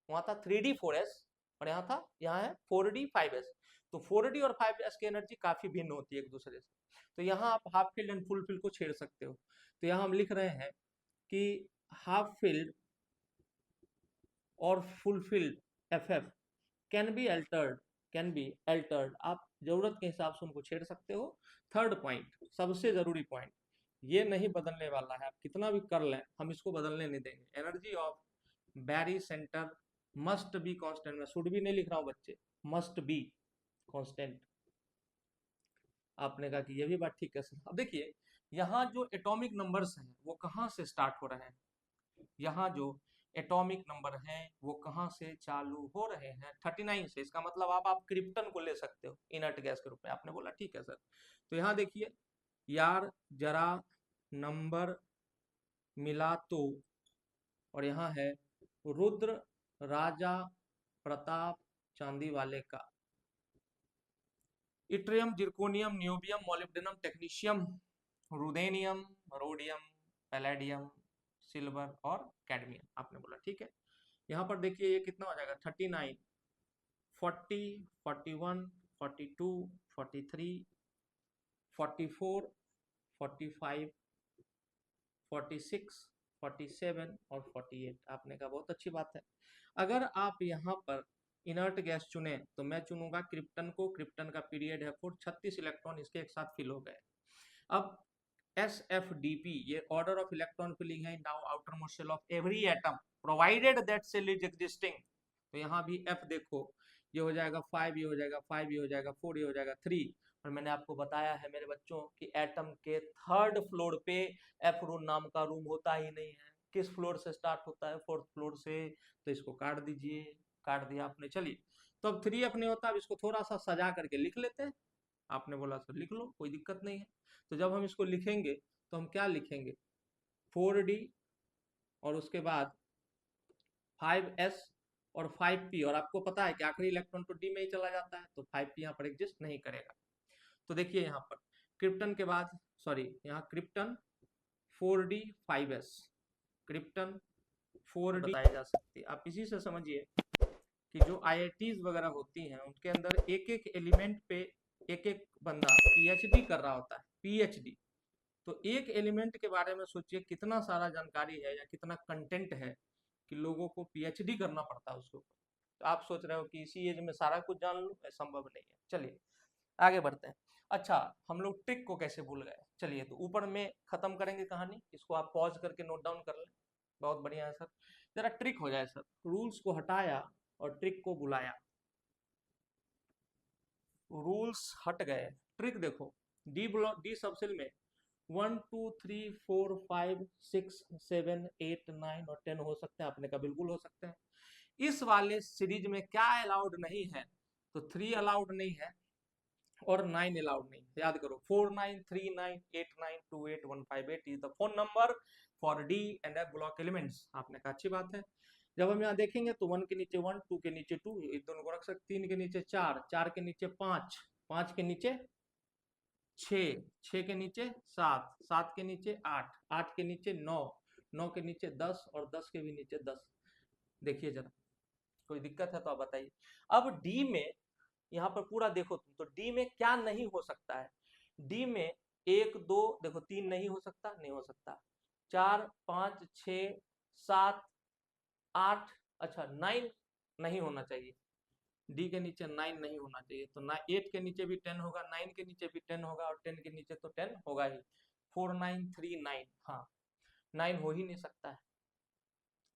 वहां था 3D 4s, और यहाँ था, यहाँ है 4D 5s। तो 4D और 5s की एनर्जी काफी भिन्न होती है एक दूसरे से। तो यहाँ आप half filled and full field को छेड़ सकते हो। तो यहाँ हम लिख रहे हैं कि हाफ फील्ड और full field FF can be altered, can be altered. आप जरूरत के हिसाब से उनको छेड़ सकते हो। थर्ड पॉइंट, सबसे जरूरी पॉइंट, ये नहीं बदलने वाला है, आप कितना भी कर लें हम इसको बदलने नहीं देंगे। Energy of barycentre must be constant. मैं शुड भी नहीं लिख रहा हूं बच्चे, मस्ट बी कांस्टेंट। आपने कहा कि ये भी बात ठीक है सर। अब देखिए यहाँ जो एटॉमिक नंबर्स हैं वो कहाँ से स्टार्ट हो रहे हैं, यहाँ जो एटॉमिक नंबर हैं वो कहाँ से चालू हो रहे हैं, 39 से। इसका मतलब आप क्रिप्टन को ले सकते हो इनर्ट गैस के रूप में। आपने बोला ठीक है सर। तो यहाँ देखिए यार, जरा नंबर मिला तो, और यहाँ है रुद्र राजा प्रताप चांदी वाले का। Yttrium, zirconium, niobium, molybdenum, technetium, ruthenium, rhodium, palladium, silver और कैडमियम। आपने बोला ठीक है। यहाँ पर देखिए ये कितना हो जाएगा 39, 40, 41, 42, 43, 44, 45, 46, 47 और 48। आपने कहा बहुत अच्छी बात है। अगर आप यहाँ पर इनर्ट गैस चुने तो मैं चुनूंगा क्रिप्टन को। क्रिप्टन का पीरियड है 4, 36 इलेक्ट्रॉन इसके एक साथ फिल हो गए। अब SFDP ये ऑर्डर ऑफ इलेक्ट्रॉन फिलिंग है now outer most shell of every atom provided that cell is existing. तो यहाँ भी F देखो, ये हो जाएगा 5, ये हो जाएगा 5, ये हो जाएगा 4, ये हो जाएगा 3। और मैंने आपको बताया है मेरे बच्चों कि एटम के थर्ड फ्लोर पे एफ रूम नाम का रूम होता ही नहीं है। किस फ्लोर से स्टार्ट होता है? फोर्थ फ्लोर से। तो इसको काट दीजिए, काट दिया आपने। चलिए, तो अब 3F नहीं होता, अब इसको थोड़ा सा सजा करके लिख लेते हैं। आपने बोला सर लिख लो, कोई दिक्कत नहीं है। तो जब हम इसको लिखेंगे तो हम क्या लिखेंगे? 4D और उसके बाद 5S और 5P। और आपको पता है कि आखिरी इलेक्ट्रॉन तो D में ही चला जाता है, तो 5P यहाँ पर एग्जिस्ट नहीं करेगा। तो देखिए यहाँ पर क्रिप्टन के बाद, सॉरी यहाँ krypton 4D 5S, krypton 4D बताई जा सकती है। आप इसी से समझिए कि जो IITs वगैरह होती हैं उनके अंदर एक एक एलिमेंट पे एक एक बंदा PhD कर रहा होता है, PhD। तो एक एलिमेंट के बारे में सोचिए कितना सारा जानकारी है या कितना कंटेंट है कि लोगों को PhD करना पड़ता है उसके ऊपर। तो आप सोच रहे हो कि इसी एज में सारा कुछ जान लूं, संभव नहीं है। चलिए आगे बढ़ते हैं। अच्छा, हम लोग ट्रिक को कैसे भूल गए? चलिए, तो ऊपर में खत्म करेंगे कहानी, इसको आप पॉज करके नोट डाउन कर लें। बहुत बढ़िया है सर, जरा ट्रिक हो जाए सर। रूल्स को हटाया और ट्रिक को बुलाया। रूल्स हट गए, ट्रिक देखो। डी ब्लॉक, डी सबसेल में 1 2 3 4 5 6 7 8 9 और 10 हो सकते हैं। आपने कहा बिल्कुल हो सकते हैं। इस वाले सीरीज में क्या अलाउड नहीं है? तो 3 अलाउड नहीं है और 9 अलाउड नहीं है। याद करो, 4939892815 is the phone number for D and F block elements. आपने कहा अच्छी बात है। जब हम यहाँ देखेंगे तो 1 के नीचे 1, 2 के नीचे 2, इस दोनों को रख सकते, 3 के नीचे 4, 4 के नीचे 5, 5 के नीचे 6, 6 के नीचे 7, 7 के नीचे 8, 8 के नीचे 9, 9 के नीचे 10 और 10 के भी नीचे 10। देखिए जरा, कोई दिक्कत है तो आप बताइए। अब डी में यहाँ पर पूरा देखो तुम, तो डी में क्या नहीं हो सकता है? डी में 1 2 देखो, 3 नहीं हो सकता, नहीं हो सकता। 4 5 6 7 8, अच्छा 9 नहीं होना चाहिए। डी के नीचे 9 नहीं होना चाहिए। तो ना 8 के नीचे भी 10 होगा, 9 के नीचे भी 10 होगा और 10 के नीचे तो 10 होगा ही। 4939, हाँ 9 हो ही नहीं सकता है,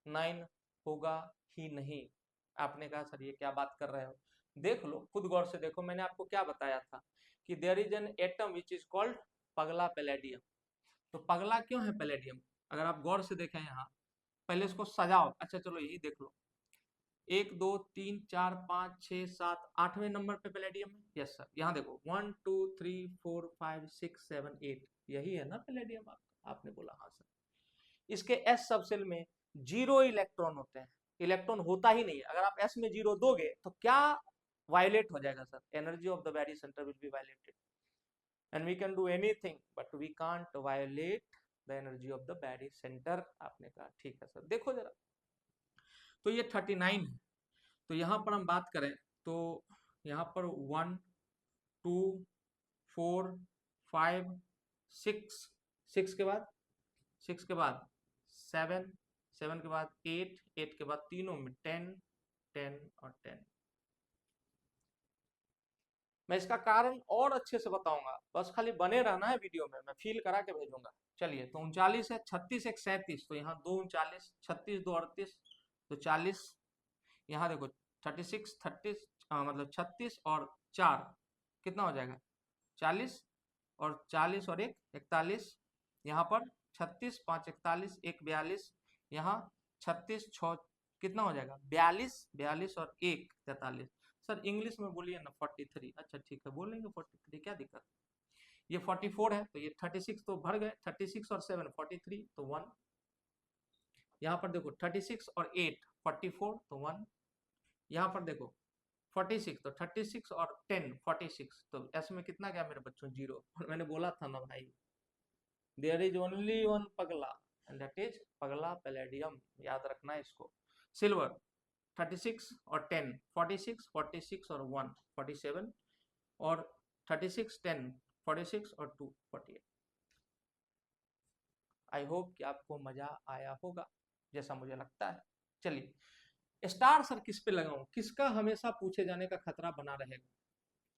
9 होगा ही नहीं। आपने कहा सर ये क्या बात कर रहे हो? देख लो, खुद गौर से देखो, मैंने आपको क्या बताया था कि there is an atom which is called पगला पैलेडियम। तो पगला क्यों है पैलेडियम? अगर आप गौर से देखें यहाँ, पहले इसको सजाओ। अच्छा चलो यही देख लो, 1 2 3 4 5 6 7 8वें नंबर पे पैलेडियम है। यस सर, यहाँ देखो 1 2 3 4 5 6 7 8, यही है ना पैलेडियम आपका? आपने बोला हाँ सर। इसके एस सबसेल में 0 इलेक्ट्रॉन होते हैं, इलेक्ट्रॉन होता ही नहीं है। अगर आप एस में 0 दोगे तो क्या वायलेट हो जाएगा sir? Energy of the barycentre will be violated and we can do anything but we can't violate the energy of the barycentre. आपने कहा ठीक है सर। देखो जरा, तो ये 39 है। तो यहाँ पर हम बात करें तो यहाँ पर 1 2 4 5 6, 6 के बाद 6 के बाद 7, 7 के बाद 8, 8 के बाद तीनों में 10 10 और 10। मैं इसका कारण और अच्छे से बताऊंगा, बस खाली बने रहना है वीडियो में, मैं फील करा के भेजूंगा। चलिए, तो 39 है, 36 एक 37, तो यहाँ 2 39, 36 2 38, तो 40। यहाँ देखो 36 30, मतलब 36 और 4 कितना हो जाएगा? 40, और 40 और 1 41। यहाँ पर 36 5 41, 1 42, यहाँ 36 6 कितना हो जाएगा? 42, 42 और 1 43। सर इंग्लिश में बोलिए ना 43। अच्छा ठीक है, बोलेंगे 43, क्या दिक्कत? ये 44 है तो ये 36 तो भर गए, 36 और 7 43, तो 1। यहाँ पर देखो 36 और 8 44, तो 1। यहाँ पर देखो 46, तो 36 और 10 46, तो एस में कितना गया मेरे बच्चों? 0। और मैंने बोला था ना भाई, देयर इज ओनली वन पगला एंड दैट इज पगला पैलेडियम। याद रखना है इसको। सिल्वर 36 और 10 46, 46 और 1 47, और 36 10 46 और 2 48। आई होप कि आपको मजा आया होगा, जैसा मुझे लगता है। चलिए, स्टार सर किस पे लगाऊं, किसका हमेशा पूछे जाने का खतरा बना रहेगा?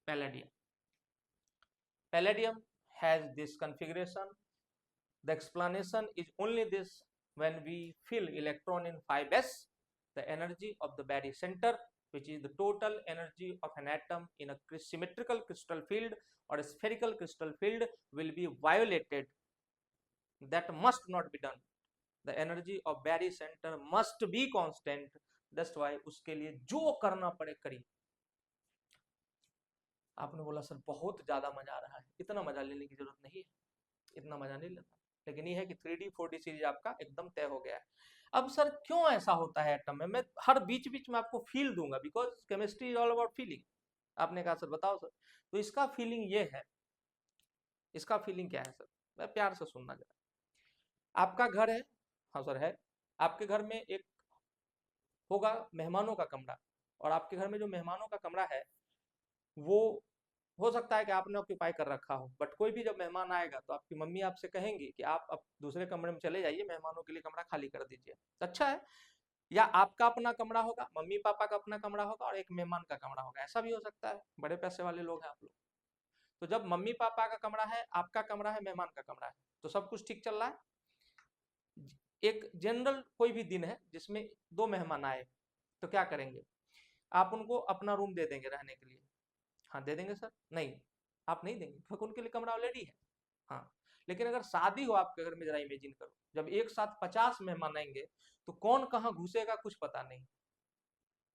Palladium. Palladium has this configuration, the explanation is only this: when we fill electron in 5s, the energy of the Barry center, which is the total energy of an atom in a symmetrical crystal field or a spherical crystal field, will be violated. That must not be done. The energy of Barry center must be constant. That's why उसके लिए जो करना पड़े करिए। आपने बोला sir बहुत ज्यादा मजा आ रहा है, इतना मजा लेने की जरूरत नहीं है, इतना मजा नहीं लेता, लेकिन ये है कि 3D 4D सीरीज आपका एकदम तय हो गया है। अब सर क्यों ऐसा होता है एटम में, मैं हर बीच बीच में आपको फील दूंगा, because chemistry is all about feeling. आपने कहा सर बताओ सर, तो इसका फीलिंग ये है, इसका फीलिंग क्या है सर, मैं प्यार से सुनना जरा। आपका घर है, हाँ सर है, आपके घर में एक होगा मेहमानों का कमरा, और आपके घर में जो मेहमानों का कमरा है वो हो सकता है कि आपने ऑक्यूपाई कर रखा हो, बट कोई भी जब मेहमान आएगा तो आपकी मम्मी आपसे कहेंगी कि आप अब दूसरे कमरे में चले जाइए, मेहमानों के लिए कमरा खाली कर दीजिए। अच्छा है, या आपका अपना कमरा होगा, मम्मी पापा का अपना कमरा होगा और एक मेहमान का कमरा होगा, ऐसा भी हो सकता है, बड़े पैसे वाले लोग हैं आप लोग। तो जब मम्मी पापा का कमरा है, आपका कमरा है, मेहमान का कमरा है, तो सब कुछ ठीक चल रहा है। एक जनरल कोई भी दिन है जिसमें 2 मेहमान आए, तो क्या करेंगे? आप उनको अपना रूम दे देंगे रहने के लिए। हाँ, दे देंगे सर? नहीं, आप नहीं देंगे क्योंकि उनके लिए कमरा ऑलरेडी है। हाँ, लेकिन अगर शादी हो आपके घर में, जरा इमेजिन करो, जब एक साथ 50 मेहमान आएंगे तो कौन कहाँ घुसेगा कुछ पता नहीं।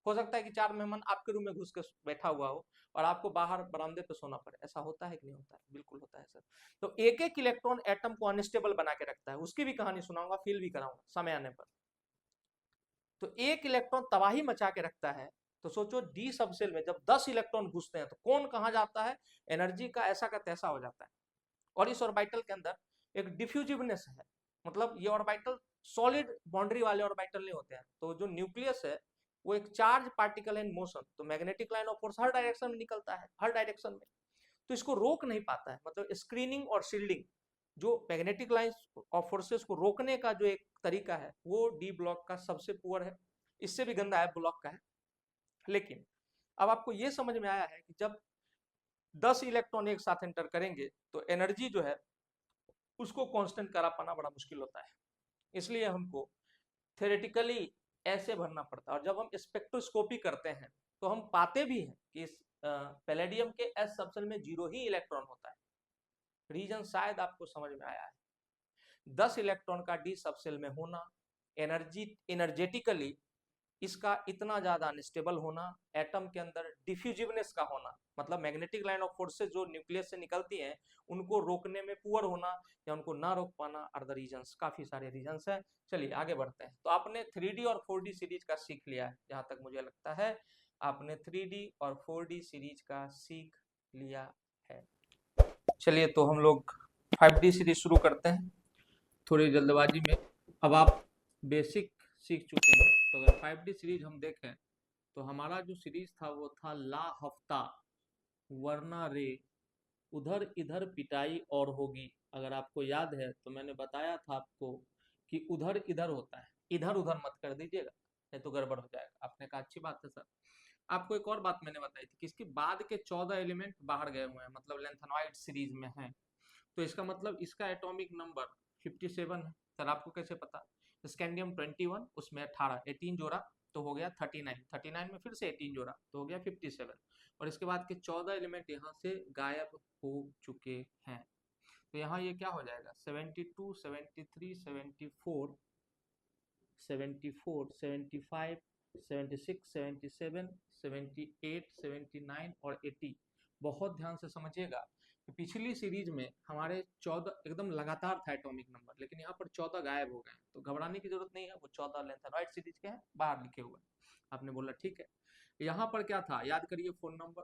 हो सकता है कि 4 मेहमान आपके रूम में घुस के बैठा हुआ हो और आपको बाहर बरामदे पे सोना पड़े। ऐसा होता है कि नहीं होता है? बिल्कुल होता है सर। तो एक एक इलेक्ट्रॉन एटम को अनस्टेबल बना के रखता है, उसकी भी कहानी सुनाऊंगा, फील भी कराऊंगा समय आने पर। तो एक इलेक्ट्रॉन तबाही मचा के रखता है, तो सोचो डी सबसेल में जब 10 इलेक्ट्रॉन घुसते हैं तो कौन कहाँ जाता है, एनर्जी का ऐसा का तैसा हो जाता है। और इस ऑर्बिटल के अंदर एक डिफ्यूजिवनेस है, मतलब ये ऑर्बिटल सॉलिड बाउंड्री वाले ऑर्बिटल नहीं होते हैं, तो जो न्यूक्लियस है वो एक चार्ज पार्टिकल इन मोशन, तो magnetic line of force her direction में निकलता है, हर डायरेक्शन में, तो इसको रोक नहीं पाता है। मतलब स्क्रीनिंग और शील्डिंग, जो मैग्नेटिक लाइन ऑफ फोर्सेस को रोकने का जो एक तरीका है, वो डी ब्लॉक का सबसे पुअर है, इससे भी गंदा है ब्लॉक का है। लेकिन अब आपको ये समझ में आया है कि जब 10 इलेक्ट्रॉन एक साथ एंटर करेंगे तो एनर्जी जो है उसको कांस्टेंट करा पाना बड़ा मुश्किल होता है, इसलिए हमको थ्योरेटिकली ऐसे भरना पड़ता है। और जब हम स्पेक्ट्रोस्कोपी करते हैं तो हम पाते भी हैं कि इस पैलेडियम के एस सबसेल में 0 ही इलेक्ट्रॉन होता है। रीजन शायद आपको समझ में आया है। 10 इलेक्ट्रॉन का डी सबसेल में होना, एनर्जेटिकली इसका इतना ज्यादा अनस्टेबल होना, एटम के अंदर डिफ्यूजिवनेस का होना, मतलब मैग्नेटिक लाइन ऑफ फोर्सेस जो न्यूक्लियस से निकलती हैं उनको रोकने में पुअर होना या उनको ना रोक पाना, आर द रीजंस। काफी सारे रीजंस हैं। चलिए आगे बढ़ते हैं। तो आपने 3D और 4D सीरीज का सीख लिया है, जहां तक मुझे लगता है आपने 3D और 4D सीरीज का सीख लिया है। चलिए तो हम लोग 5D सीरीज शुरू करते हैं थोड़ी जल्दबाजी में। अब आप बेसिक सीख चुके हैं, तो अगर 5D सीरीज हम देखें तो हमारा जो सीरीज था वो था ला हफ्ता, वरना रे, उधर इधर पिटाई और होगी। अगर आपको याद है तो मैंने बताया था आपको कि उधर इधर होता है, इधर उधर मत कर दीजिएगा नहीं तो गड़बड़ हो जाएगा। आपने कहा अच्छी बात है सर। आपको एक और बात मैंने बताई थी कि इसके बाद के 14 एलिमेंट बाहर गए हुए हैं, मतलब लेंथेनॉइड सीरीज में हैं, तो इसका मतलब इसका एटॉमिक नंबर 57 है। सर आपको कैसे पता? स्कैंडियम 21, उसमें 18, 18 जोड़ा तो हो गया 39, 39 में फिर से 18 जोड़ा तो हो गया 57, और इसके बाद के 14 एलिमेंट यहाँ से गायब हो चुके हैं। तो यहाँ ये क्या हो जाएगा, 72, 73, 74, 74, 75, 76, 77, 78, 79 और 80। बहुत ध्यान से समझिएगा कि पिछली सीरीज में हमारे 14 एकदम लगातार था एटॉमिक नंबर, लेकिन यहाँ पर 14 गायब हो गए, तो घबराने की जरूरत नहीं है, वो 14 लेंथेनॉइड सीरीज के हैं, बाहर लिखे हुए। आपने बोला ठीक है। यहाँ पर क्या था याद करिए, फोन नंबर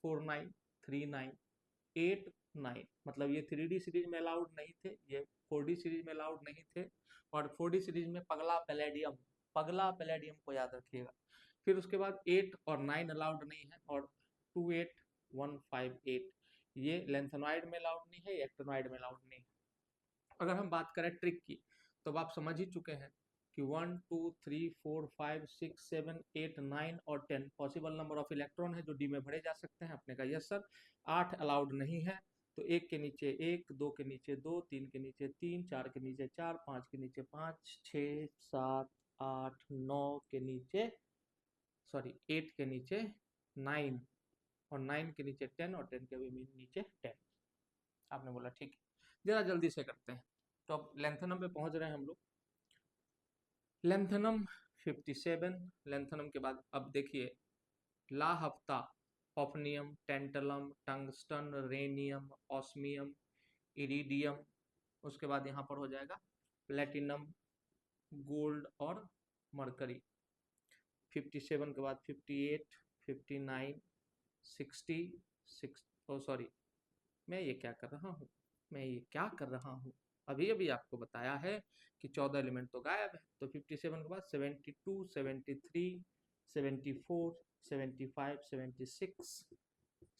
493989, मतलब ये 3D सीरीज में अलाउड नहीं थे, ये 4D सीरीज में अलाउड नहीं थे, और 4D सीरीज में पगला पैलेडियम, पगला पैलेडियम को याद रखिएगा। फिर उसके बाद 8 और 9 अलाउड नहीं है, और 28158 ये लेंथेनॉइड में अलाउड नहीं है, एक्टिनॉइड में अलाउड नहीं है। अगर हम बात करें ट्रिक की तो आप समझ ही चुके हैं कि 1 2 3 4 5 6 7 8 9 और 10 पॉसिबल नंबर ऑफ इलेक्ट्रॉन है जो डी में भरे जा सकते हैं। आपने कहा यस सर। 8 अलाउड नहीं है, तो 1 के नीचे 1, 2 के नीचे 2, 3 के नीचे 3, 4 के नीचे 4, 5 के नीचे 5, 6 7 8 9 के नीचे 8 के नीचे 9 और 9 के नीचे 10 और 10 के भी नीचे 10। आपने बोला ठीक है, जरा जल्दी से करते हैं। तो अब लेंथनम पे पहुंच रहे हैं हम लोग। लेंथनम 57, लेंथनम के बाद अब देखिए ला हफ्ता, hafnium, tantalum, tungsten, rhenium, osmium, iridium, उसके बाद यहाँ पर हो जाएगा प्लेटिनम, गोल्ड और मरकरी। 57 के बाद 58, 59, 60, 6 मैं ये क्या कर रहा हूँ, अभी अभी आपको बताया है कि 14 एलिमेंट तो गायब है। तो 57 के बाद 72, 73, 74, 75, 76,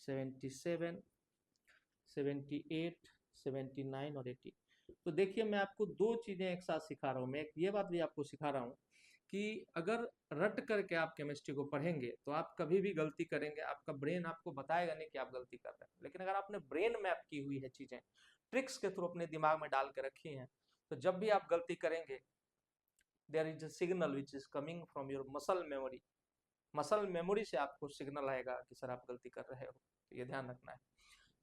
77, 78, 79 और 80। तो देखिए मैं आपको दो चीजें एक साथ सिखा रहा हूँ। मैं ये बात भी आपको सिखा रहा हूँ कि अगर रट करके आप केमिस्ट्री को पढ़ेंगे तो आप कभी भी गलती करेंगे, आपका ब्रेन आपको बताएगा नहीं कि आप गलती कर रहे हैं। लेकिन अगर आपने ब्रेन मैप की हुई है चीजें, ट्रिक्स के थ्रू अपने दिमाग में डाल के रखी हैं, तो जब भी आप गलती करेंगे there is a signal which is coming from your muscle memory से आपको सिग्नल आएगा कि सर आप गलती कर रहे हो। तो ये ध्यान रखना है।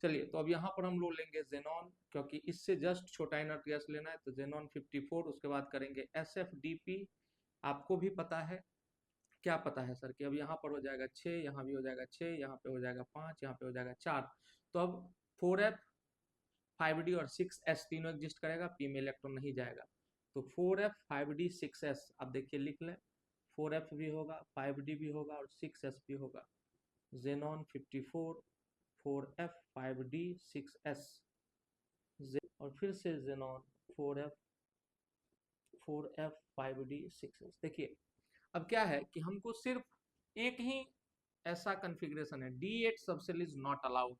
चलिए तो अब यहाँ पर हम लोग लेंगे जेनॉन, क्योंकि इससे जस्ट छोटा इनर्ट गैस लेना है। तो जेनॉन 54, उसके बाद करेंगे SFDP। आपको भी पता है, क्या पता है सर कि अब यहाँ पर हो जाएगा 6, यहाँ भी हो जाएगा 6, यहाँ पे हो जाएगा 5, यहाँ पे हो जाएगा 4। तो अब 4F 5D और 6S तीनों एग्जिस्ट करेगा, पी में इलेक्ट्रॉन नहीं जाएगा। तो 4F 5D 6S आप देखिए लिख लें, 4F भी होगा, 5D भी होगा और 6S भी होगा। जेनॉन 54, 4F 5D 6S, और फिर से जेनॉन 4F 5D 6S। देखिए अब क्या है कि हमको सिर्फ एक ही ऐसा कॉन्फ़िगरेशन है, D8 subcell is not allowed,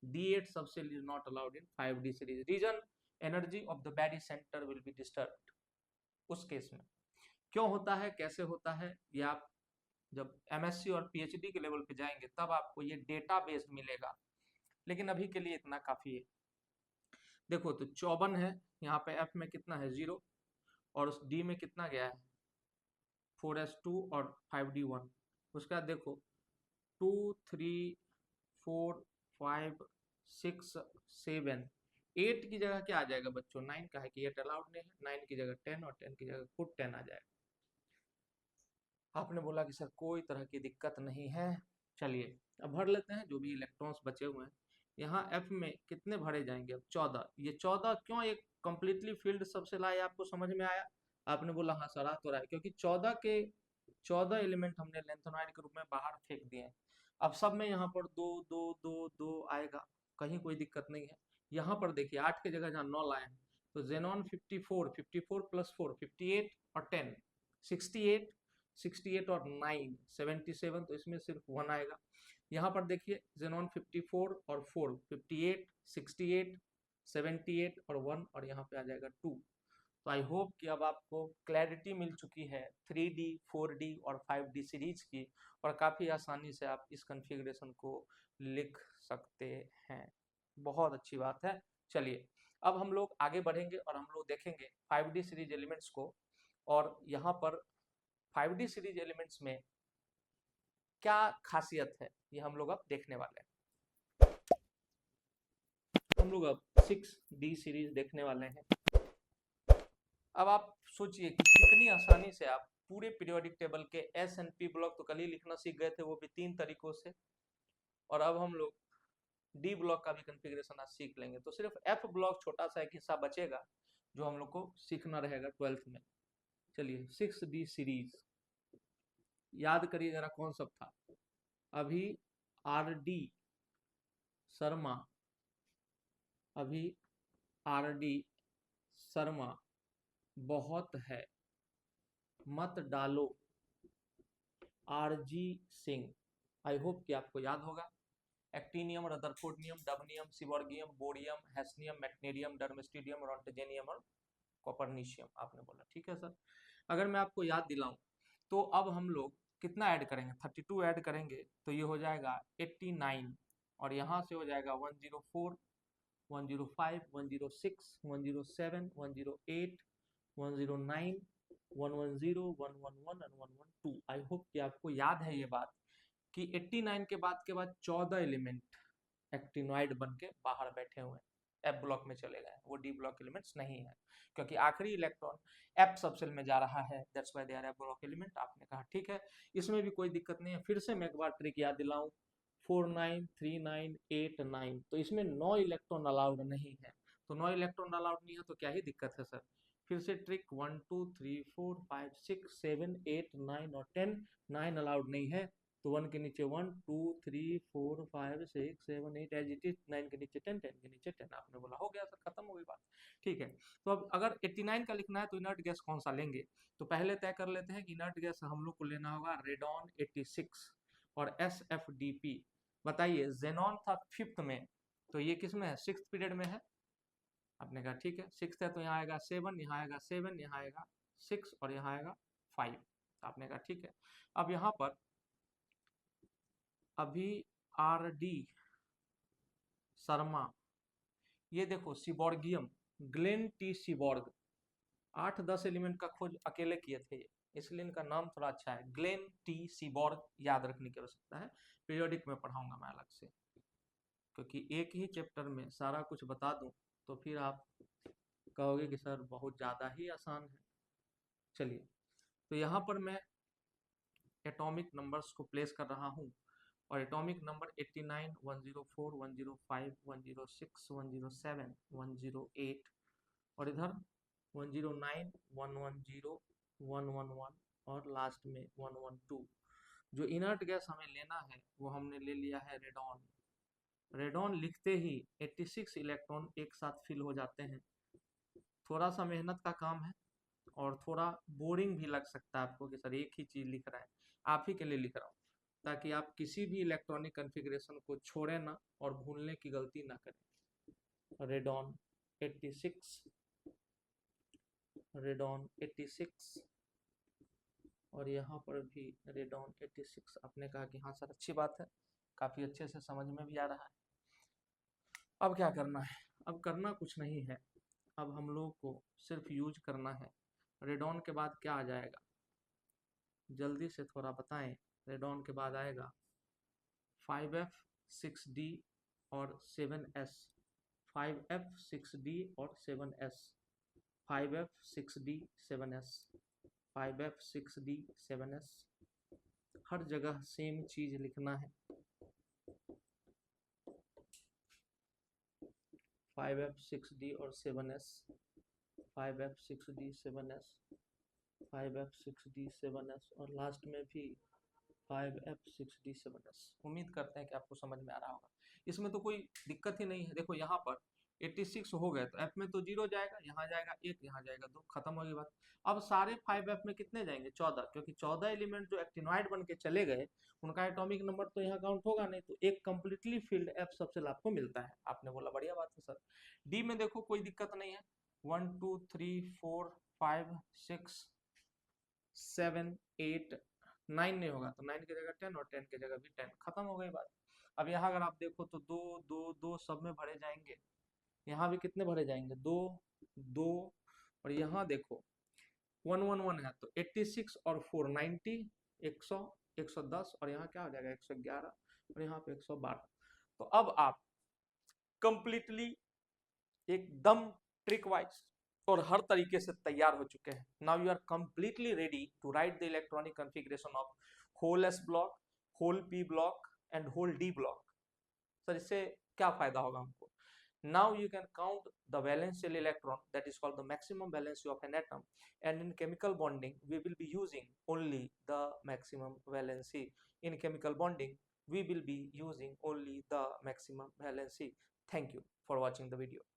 D8 subcell is not allowed in 5D series. Reason energy of the barycentre will be disturbed. उस केस में क्यों होता है, कैसे होता है, ये आप जब MSc और PhD के लेवल पे जाएंगे तब आपको ये डेटा बेस मिलेगा। लेकिन अभी के लिए इतना काफी है। देखो तो 54 है, यहाँ पे F में कितना है 0, और उस D में कितना गया है 4s2 और 5d1। उसके बाद देखो 2 3 4 5 6 7, 8 की जगह क्या आ जाएगा बच्चों 9 का है कि 8 अलाउड नहीं है, 9 की जगह 10 और 10 की जगह खुद 10 आ जाएगा। आपने बोला कि सर कोई तरह की दिक्कत नहीं है। चलिए अब भर लेते हैं जो भी इलेक्ट्रॉन्स बचे हुए हैं। यहाँ F में कितने भरे जाएंगे अब 14। ये 14 क्यों एक कंप्लीटली फील्ड सबसे लाए, आपको समझ में आया? आपने बोला हाँ सर आ तो रहा है, क्योंकि 14 एलिमेंट हमने लेंथेनॉइड के रूप में बाहर फेंक दिए हैं। अब सब में यहाँ पर 2 2 2 2 आएगा, कहीं कोई दिक्कत नहीं है। यहाँ पर देखिए 8 की जगह जहाँ 9 लाए हैं, तो जेनॉन 54, 54 प्लस 4 58 और 10 68, 68 और 9 77, तो इसमें सिर्फ 1 आएगा। यहाँ पर देखिए जेनॉन 54 और 4 58, 68, 78 और 1, और यहाँ पे आ जाएगा 2। तो आई होप कि अब आपको क्लैरिटी मिल चुकी है 3D 4D और 5D सीरीज की, और काफ़ी आसानी से आप इस कॉन्फ़िगरेशन को लिख सकते हैं। बहुत अच्छी बात है। चलिए अब हम लोग आगे बढ़ेंगे और हम लोग देखेंगे 5D सीरीज एलिमेंट्स को, और यहाँ पर 5D सीरीज एलिमेंट्स में क्या खासियत है ये हम लोग अब देखने वाले हैं। हम लोग अब 6D सीरीज देखने वाले हैं। अब आप सोचिए कि कितनी आसानी से आप पूरे पीरियोडिक टेबल के SNP ब्लॉक तो कल ही लिखना सीख गए थे, वो भी 3 तरीकों से, और अब हम लोग D ब्लॉक का भी कॉन्फ़िगरेशन आज सीख लेंगे। तो सिर्फ F ब्लॉक छोटा सा एक हिस्सा बचेगा जो हम लोग को सीखना रहेगा 12th में। चलिए 6D सीरीज याद करिए जरा कौन सब था। अभी RD शर्मा, अभी RD शर्मा, बहुत है, मत डालो RG सिंह। आई होप कि आपको याद होगा। एक्टिनियम, रदरफोर्डियम, डबनियम, सीबॉर्गियम, बोरियम, हैस्नियम, मैग्नीशियम, डर्मेस्टिडियम, रोंटेजेनियम और कॉपरनीशियम आपने बोला। ठीक है सर, अगर मैं आपको याद दिलाऊं तो अब हम लोग कितना ऐड करेंगे, 32 ऐड करेंगे तो ये हो जाएगा 89, और यहाँ से हो जाएगा 104, 105, 106, 107, 108, 109, 110, 111 एंड 112। आई होप कि आपको याद है ये बात कि 89 के बाद 14 एलिमेंट एक्टिनॉइड बन के बाहर बैठे हुए हैं, एफ ब्लॉक में चले गए, वो डी ब्लॉक एलिमेंट्स नहीं है, क्योंकि आखिरी इलेक्ट्रॉन एफ सबसेल में जा रहा है, that's why they R F block element. आपने कहा ठीक है, इसमें भी कोई दिक्कत नहीं है। फिर से मैं एक बार ट्रिक याद दिलाऊं, 4, 9, 3, 9, 8, 9, तो इसमें 9 इलेक्ट्रॉन अलाउड नहीं है, तो 9 इलेक्ट्रॉन अलाउड नहीं है तो क्या ही दिक्कत है सर। फिर से ट्रिक 1, 2, 3, 4, 5, 6, 7, 8, 9 और 10, 9 अलाउड नहीं है तो 1 के नीचे 1, 2, 3, 4, 5, 6, 7, 8 एज इट इज, 9 के नीचे 10, 10 के नीचे 10, आपने बोला हो गया सर, खत्म हो गई बात। ठीक है, तो अब अगर 89 का लिखना है तो इनर्ट गैस कौन सा लेंगे, तो पहले तय कर लेते हैं कि इनर्ट गैस हम लोग को लेना होगा रेडॉन 86 और SFDP। बताइए, जेनॉन था 5th में, तो ये किस में है, 6th पीरियड में है। आपने कहा ठीक है, 6th है तो यहाँ आएगा 7, यहाँ आएगा 7, यहाँ आएगा 6 और यहाँ आएगा 5। आपने कहा ठीक है, अब यहाँ पर अभी RD शर्मा, ये देखो सीबॉर्गियम, ग्लेन टी सीबॉर्ग, 8-10 एलिमेंट का खोज अकेले किए थे ये, इसलिए इनका नाम थोड़ा अच्छा है, ग्लेन टी सीबॉर्ग, याद रखने की आवश्यकता है, पीरियोडिक में पढ़ाऊंगा मैं अलग से, क्योंकि एक ही चैप्टर में सारा कुछ बता दूं तो फिर आप कहोगे कि सर बहुत ज़्यादा ही आसान है। चलिए, तो यहाँ पर मैं एटॉमिक नंबर्स को प्लेस कर रहा हूँ, और एटॉमिक नंबर 89, 104, 105, 106, 107, 108 और इधर 109, 110, 111 और लास्ट में 112। जो इनर्ट गैस हमें लेना है वो हमने ले लिया है रेडॉन। रेडॉन लिखते ही 86 इलेक्ट्रॉन एक साथ फिल हो जाते हैं। थोड़ा सा मेहनत का काम है और थोड़ा बोरिंग भी लग सकता है आपको कि सर एक ही चीज लिख रहा है, आप ही के लिए लिख रहा हूँ ताकि आप किसी भी इलेक्ट्रॉनिक कॉन्फ़िगरेशन को छोड़े ना और भूलने की गलती ना करें। रेडॉन 86, रेडॉन 86 और यहाँ पर भी रेडॉन 86। आपने कहा कि हाँ सर अच्छी बात है, काफ़ी अच्छे से समझ में भी आ रहा है। अब क्या करना है, अब करना कुछ नहीं है, अब हम लोग को सिर्फ यूज करना है। रेडॉन के बाद क्या आ जाएगा, जल्दी से थोड़ा बताएं। रेडॉन के बाद आएगा 5F, 6D और 7S, 5F, 6D और 7S, 5F, 6D, 7S, 5F, 6D, 7S, हर जगह सेम चीज लिखना है। 5F, 6D और 7S, 5F, 6D, 7S, 5F, 6D, 7S और लास्ट में भी 5F, 6D, 7S। उम्मीद करते हैं कि आपको समझ में आ रहा होगा, इसमें तो कोई दिक्कत ही नहीं है। देखो यहाँ पर 86 हो गए तो F में तो 0 जाएगा, यहाँ जाएगा 1, यहाँ जाएगा 2, खत्म होगी बात। अब सारे 5F में कितने जाएंगे, 14, क्योंकि 14 एलिमेंट जो एक्टिनॉइड बन के चले गए उनका एटॉमिक नंबर तो यहाँ काउंट होगा नहीं, तो एक कंप्लीटली फिल्ड F सबसे आपको मिलता है। आपने बोला बढ़िया बात है सर। डी में देखो कोई दिक्कत नहीं है, 1, 2, 3, 4, 5, 6, 7, 8, 9 नहीं होगा तो 9 की जगह 10 और 10 की जगह भी 10, खत्म हो गई बात। अब यहाँ अगर आप देखो तो 2, 2, 2 सब में भरे जाएंगे, यहाँ भी कितने भरे जाएंगे, 2, 2 और यहाँ देखो 1, 1, 1 है तो 86 और 4, 90, 100, 110 और यहाँ क्या हो जाएगा 111 और यहाँ पे 112। तो अब आप कंप्लीटली एकदम ट्रिक वाइज और हर तरीके से तैयार हो चुके हैं। Now you are completely ready to write the electronic configuration of whole S block, whole P block and whole D block. Sir इससे क्या फायदा होगा हमको, now you can count the valence shell electron, that is called the maximum valency of an atom, and in chemical bonding we will be using only the maximum valency. In chemical bonding we will be using only the maximum valency. Thank you for watching the video.